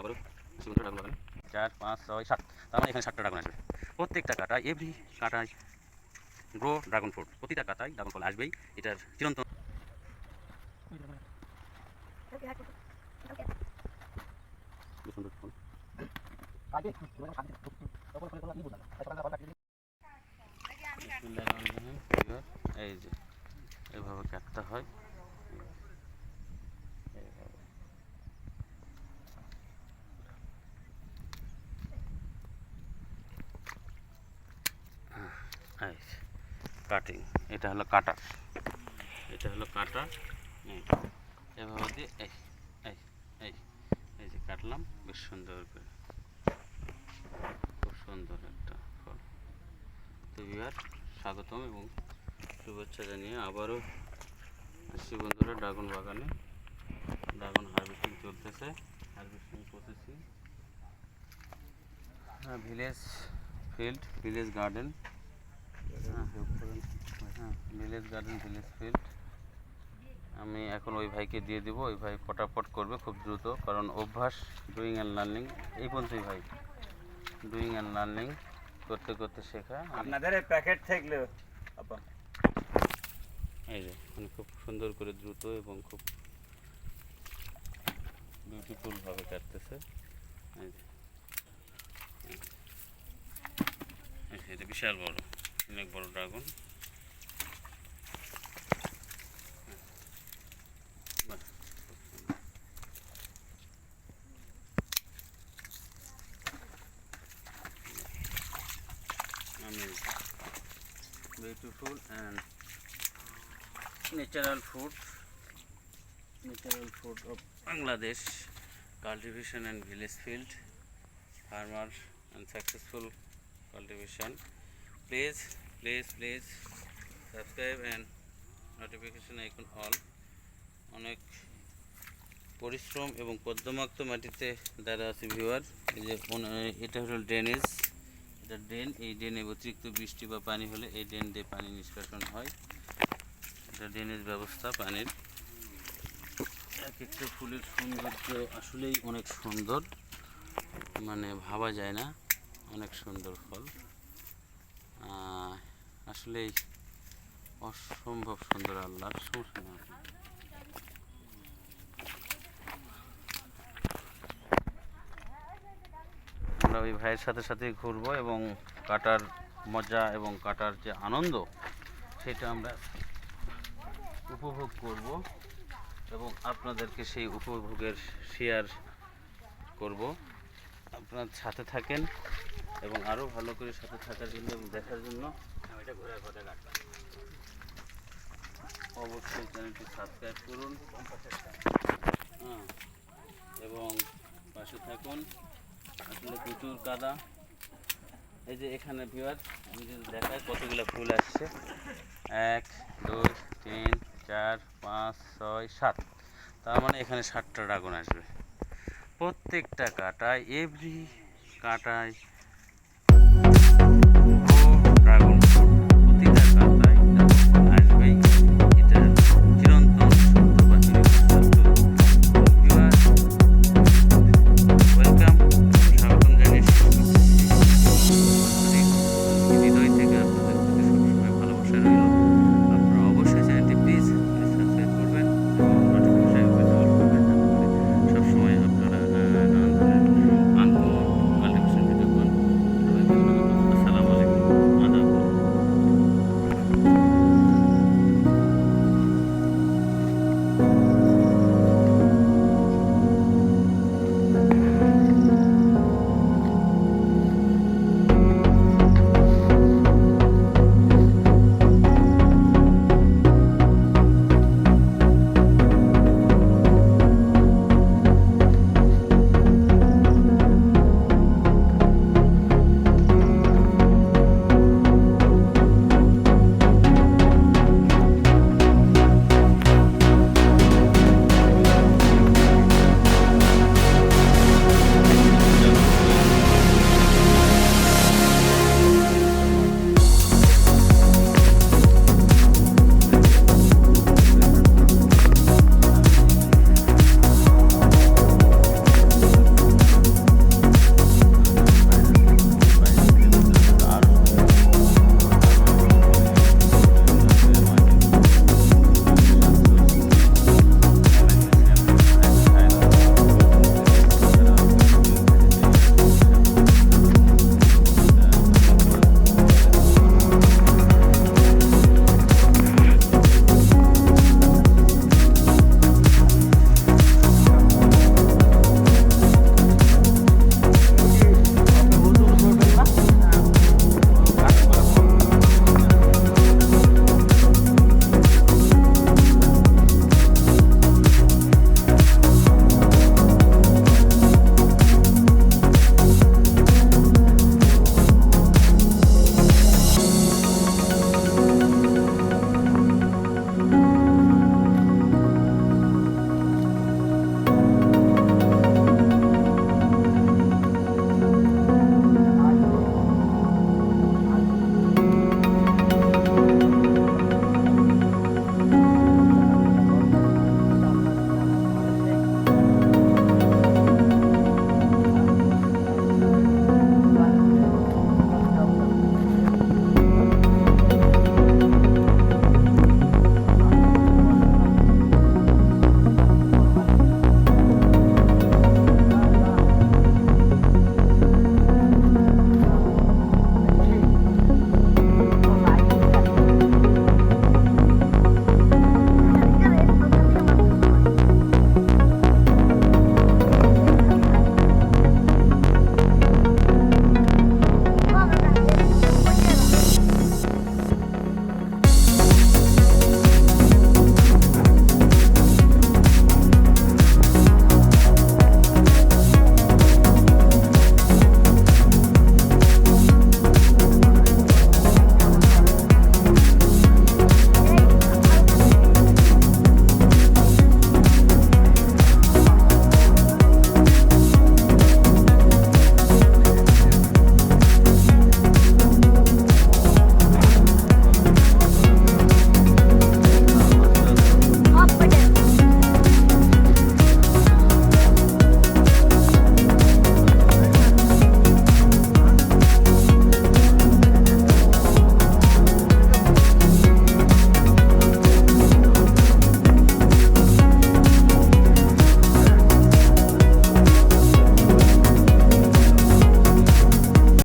আবারও 4, 5, 6, 7। তার মানে এখানে 7টা ড্রাগন আসবে। প্রত্যেকটা কাটায় এভরি কাটায় গ্রো ড্রাগন ফ্রুট, প্রতিটা কাটায় ড্রাগন ফল আসবেই। এটার চিরন্তন এই যে এভাবে কাটতে হয়। কাটিং, এটা হলো কাটার, এটা হলো কাটার। এভাবে দিয়ে এই এই এই এই যে কাটলাম বেশ সুন্দর করে, খুব সুন্দর একটা ফল। তো ভিউয়ার স্বাগতম এবং শুভেচ্ছা জানিয়ে আবারও আসছি বন্ধুরা ড্রাগন বাগানে। ড্রাগন হারভেস্টিং চলতেছে, হারভেস্টিং প্রসেসিং। হ্যাঁ, ভিলেজ ফিল্ড, ভিলেজ গার্ডেন, হ্যাঁ ভিলেজ গার্ডেন, ভিলেজ ফিল্ড। আমি এখন ওই ভাইকে দিয়ে দিব, ওই ভাই ফটাফট করবে খুব দ্রুত, কারণ অভ্যাস ডুইং অ্যান্ড লার্নিং। এই পর্যন্তই ভাই, ডুইং অ্যান্ড লার্নিং করতে করতে শেখা। আপনাদের প্যাকেট থাকলে এই যে মানে খুব সুন্দর করে দ্রুত এবং খুব বিউটিফুলভাবে কাটতেছে। এটা বিশাল বড়, অনেক বড় dragon. Beautiful and natural food of Bangladesh. Cultivation and village field, farmer and successful cultivation. Please subscribe and notification icon all. অনেক পরিশ্রম এবং কর্দমাক্ত মাটিতে দ্বারা আছে ভিউয়ার। এই যে এটা হলো ড্রেনেজ, এটা ড্রেন। এই ড্রেনে অতিরিক্ত বৃষ্টি বা পানি হলে এই ড্রেন দিয়ে পানি নিষ্কাশন হয়। এটা ড্রেনেজ ব্যবস্থা পানির। এক একটা ফুলের সৌন্দর্য আসলেই অনেক সুন্দর, মানে ভাবা যায় না, অনেক সুন্দর ফল। আসলেই অসম্ভব সুন্দর, আল্লাহর সমস্যা না। আমরা ওই ভাইয়ের সাথে সাথে ঘুরবো এবং কাটার মজা এবং কাটার যে আনন্দ সেটা আমরা উপভোগ করব এবং আপনাদেরকে সেই উপভোগের শেয়ার করব। আপনার সাথে থাকেন এবং আরও ভালো করে সাথে থাকার জন্য এবং দেখার জন্য অবশ্যই চ্যানেলটি সাবস্ক্রাইব করুন এবং পাশে থাকুন। আসলে প্রচুর কাদা। এই যে এখানে ভিউয়ার আমি যদি দেখাই কতগুলো ফুল আসছে, 1, 2, 3, 4, 5, 6, 7। তার মানে এখানে 7টা ড্রাগন আসবে। প্রত্যেকটা কাটায় এভরি কাটায় ড্রাগন